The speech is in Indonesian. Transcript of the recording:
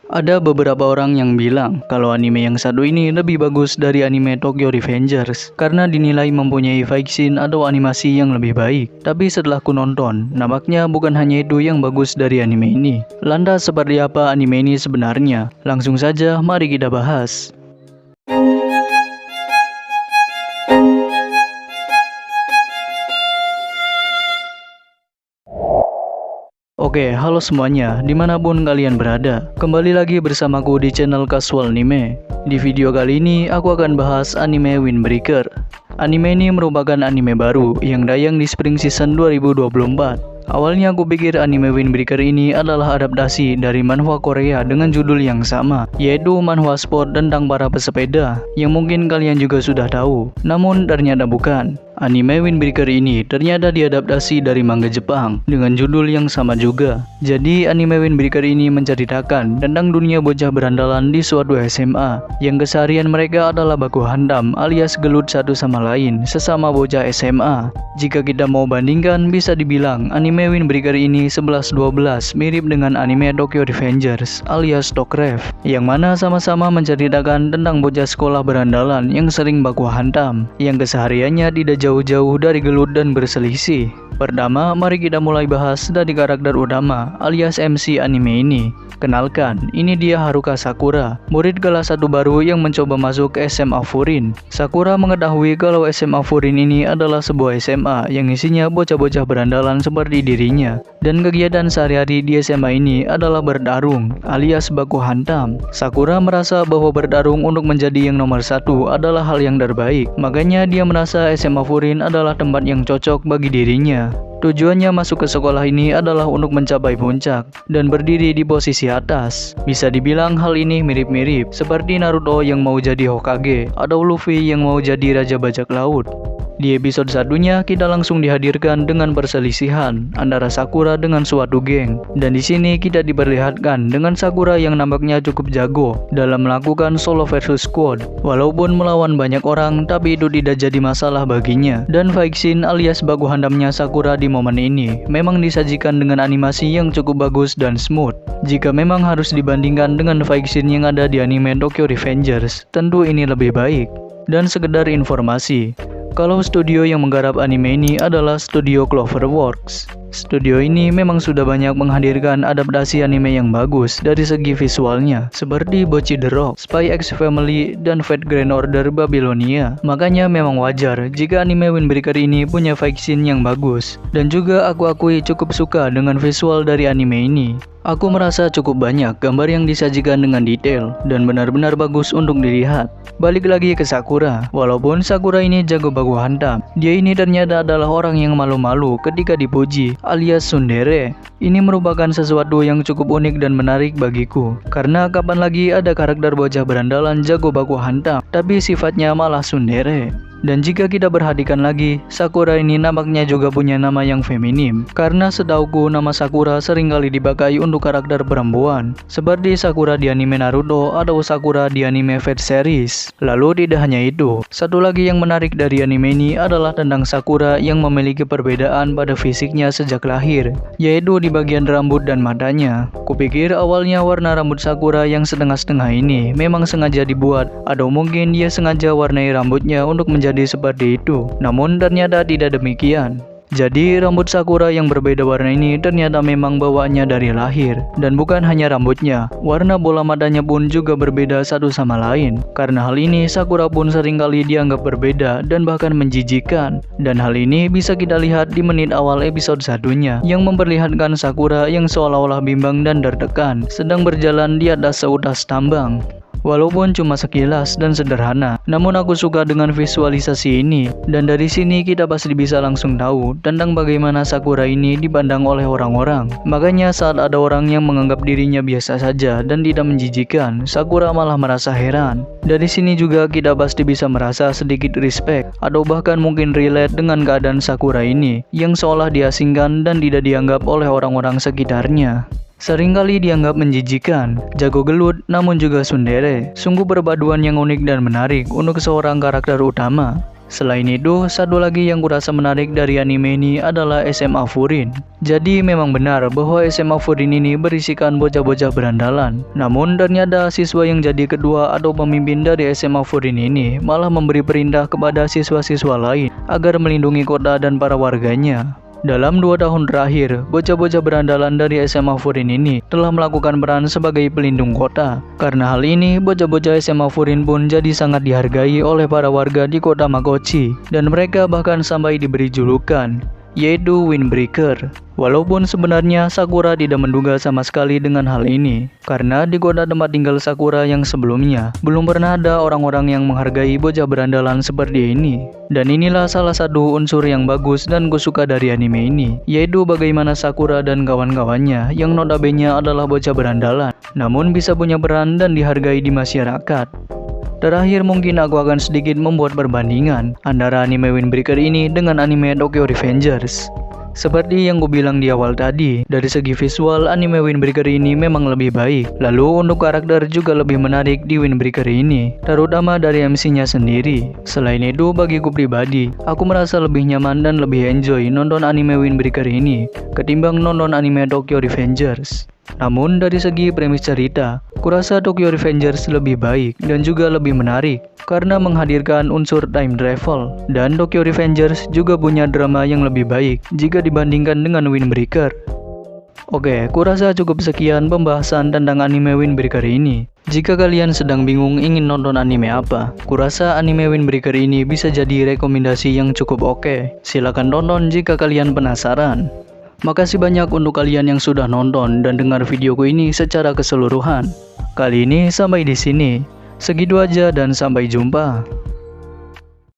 Ada beberapa orang yang bilang kalau anime yang satu ini lebih bagus dari anime Tokyo Revengers karena dinilai mempunyai fight scene atau animasi yang lebih baik. Tapi setelah ku nonton, nampaknya bukan hanya itu yang bagus dari anime ini. Lantas seperti apa anime ini sebenarnya? Langsung saja mari kita bahas. Oke, halo semuanya, dimanapun kalian berada. Kembali lagi bersamaku di channel Casual Anime. Di video kali ini, aku akan bahas anime Windbreaker. Anime ini merupakan anime baru yang tayang di Spring Season 2024. Awalnya aku pikir anime Windbreaker ini adalah adaptasi dari manhwa Korea dengan judul yang sama, yaitu manhwa sport tentang para pesepeda, yang mungkin kalian juga sudah tahu. Namun ternyata bukan. Anime Windbreaker ini ternyata diadaptasi dari manga Jepang dengan judul yang sama juga. Jadi anime Windbreaker ini menceritakan tentang dunia bocah berandalan di suatu SMA yang keseharian mereka adalah baku hantam alias gelut satu sama lain sesama bocah SMA. Jika kita mau bandingkan, bisa dibilang anime Windbreaker ini 11-12 mirip dengan anime Tokyo Revengers alias Tokrev, yang mana sama-sama menceritakan tentang bocah sekolah berandalan yang sering baku hantam, yang kesehariannya tidak jauh-jauh dari gelut dan berselisih. Pertama, mari kita mulai bahas dari karakter utama alias MC anime ini. Kenalkan, ini dia Haruka Sakura, murid kelas 1 baru yang mencoba masuk ke SMA Furin. Sakura mengetahui kalau SMA Furin ini adalah sebuah SMA yang isinya bocah-bocah berandalan seperti dirinya. Dan kegiatan sehari-hari di SMA ini adalah bertarung alias baku hantam. Sakura merasa bahwa bertarung untuk menjadi yang nomor 1 adalah hal yang terbaik. Makanya dia merasa SMA Furin adalah tempat yang cocok bagi dirinya. Tujuannya masuk ke sekolah ini adalah untuk mencapai puncak dan berdiri di posisi atas. Bisa dibilang hal ini mirip-mirip seperti Naruto yang mau jadi Hokage atau Luffy yang mau jadi Raja Bajak Laut. Di episode satunya kita langsung dihadirkan dengan perselisihan antara Sakura dengan suatu geng, dan di sini kita diperlihatkan dengan Sakura yang nampaknya cukup jago dalam melakukan solo versus squad. Walaupun melawan banyak orang, tapi itu tidak jadi masalah baginya. Dan fight scene alias baku hantamnya Sakura di momen ini memang disajikan dengan animasi yang cukup bagus dan smooth. Jika memang harus dibandingkan dengan fight scene yang ada di anime Tokyo Revengers, tentu ini lebih baik. Dan sekedar informasi, kalau studio yang menggarap anime ini adalah studio Cloverworks. Studio ini memang sudah banyak menghadirkan adaptasi anime yang bagus dari segi visualnya, seperti Bocchi the Rock, Spy X Family, dan Fate Grand Order Babylonia. Makanya memang wajar jika anime Windbreaker ini punya fight scene yang bagus. Dan juga aku akui cukup suka dengan visual dari anime ini. Aku merasa cukup banyak gambar yang disajikan dengan detail dan benar-benar bagus untuk dilihat. Balik lagi ke Sakura. Walaupun Sakura ini jago baku hantam, dia ini ternyata adalah orang yang malu-malu ketika dipuji alias tsundere. Ini merupakan sesuatu yang cukup unik dan menarik bagiku, karena kapan lagi ada karakter bocah berandalan jago baku hantam tapi sifatnya malah tsundere. Dan jika kita perhatikan lagi, Sakura ini nampaknya juga punya nama yang feminim, karena setauku nama Sakura seringkali dipakai untuk karakter perempuan, seperti Sakura di anime Naruto atau Sakura di anime Fate series. Lalu tidak hanya itu, satu lagi yang menarik dari anime ini adalah tentang Sakura yang memiliki perbedaan pada fisiknya sejak lahir, yaitu di bagian rambut dan matanya. Kupikir awalnya warna rambut Sakura yang setengah-setengah ini memang sengaja dibuat, atau mungkin dia sengaja warnai rambutnya untuk menjadi seperti itu. Namun ternyata tidak demikian. Jadi rambut Sakura yang berbeda warna ini ternyata memang bawaannya dari lahir. Dan bukan hanya rambutnya, warna bola matanya pun juga berbeda satu sama lain. Karena hal ini Sakura pun seringkali dianggap berbeda dan bahkan menjijikan. Dan hal ini bisa kita lihat di menit awal episode satunya, yang memperlihatkan Sakura yang seolah-olah bimbang dan tertekan sedang berjalan di atas seutas tambang. Walaupun cuma sekilas dan sederhana, namun aku suka dengan visualisasi ini. Dan dari sini kita pasti bisa langsung tahu tentang bagaimana Sakura ini dipandang oleh orang-orang. Makanya saat ada orang yang menganggap dirinya biasa saja dan tidak menjijikan, Sakura malah merasa heran. Dari sini juga kita pasti bisa merasa sedikit respect atau bahkan mungkin relate dengan keadaan Sakura ini yang seolah diasingkan dan tidak dianggap oleh orang-orang sekitarnya. Seringkali dianggap menjijikan, jago gelut, namun juga tsundere. Sungguh perpaduan yang unik dan menarik untuk seorang karakter utama. Selain itu, satu lagi yang kurasa menarik dari anime ini adalah SMA Furin. Jadi memang benar bahwa SMA Furin ini berisikan bocah-bocah berandalan. Namun ternyata siswa yang jadi ketua atau pemimpin dari SMA Furin ini malah memberi perintah kepada siswa-siswa lain agar melindungi kota dan para warganya. Dalam 2 tahun terakhir, bocah-bocah berandalan dari SMA Furin ini telah melakukan peran sebagai pelindung kota. Karena hal ini, bocah-bocah SMA Furin pun jadi sangat dihargai oleh para warga di kota Makochi, dan mereka bahkan sampai diberi julukan, yaitu Windbreaker. Walaupun sebenarnya Sakura tidak menduga sama sekali dengan hal ini, karena di kota tempat tinggal Sakura yang sebelumnya, belum pernah ada orang-orang yang menghargai bocah berandalan seperti ini. Dan inilah salah satu unsur yang bagus dan gue suka dari anime ini, yaitu bagaimana Sakura dan kawan-kawannya yang notabene adalah bocah berandalan, namun bisa punya peran dan dihargai di masyarakat. Terakhir mungkin aku akan sedikit membuat perbandingan antara anime Windbreaker ini dengan anime Tokyo Revengers. Seperti yang gue bilang di awal tadi, dari segi visual anime Windbreaker ini memang lebih baik. Lalu untuk karakter juga lebih menarik di Windbreaker ini, terutama dari MC-nya sendiri. Selain itu bagiku pribadi, aku merasa lebih nyaman dan lebih enjoy nonton anime Windbreaker ini ketimbang nonton anime Tokyo Revengers. Namun dari segi premis cerita, kurasa Tokyo Revengers lebih baik dan juga lebih menarik karena menghadirkan unsur time travel, dan Tokyo Revengers juga punya drama yang lebih baik jika dibandingkan dengan Windbreaker. Oke, kurasa cukup sekian pembahasan tentang anime Windbreaker ini. Jika kalian sedang bingung ingin nonton anime apa, kurasa anime Windbreaker ini bisa jadi rekomendasi yang cukup oke. Silahkan tonton jika kalian penasaran. Makasih banyak untuk kalian yang sudah nonton dan dengar videoku ini secara keseluruhan. Kali ini sampai di sini. Segitu aja dan sampai jumpa.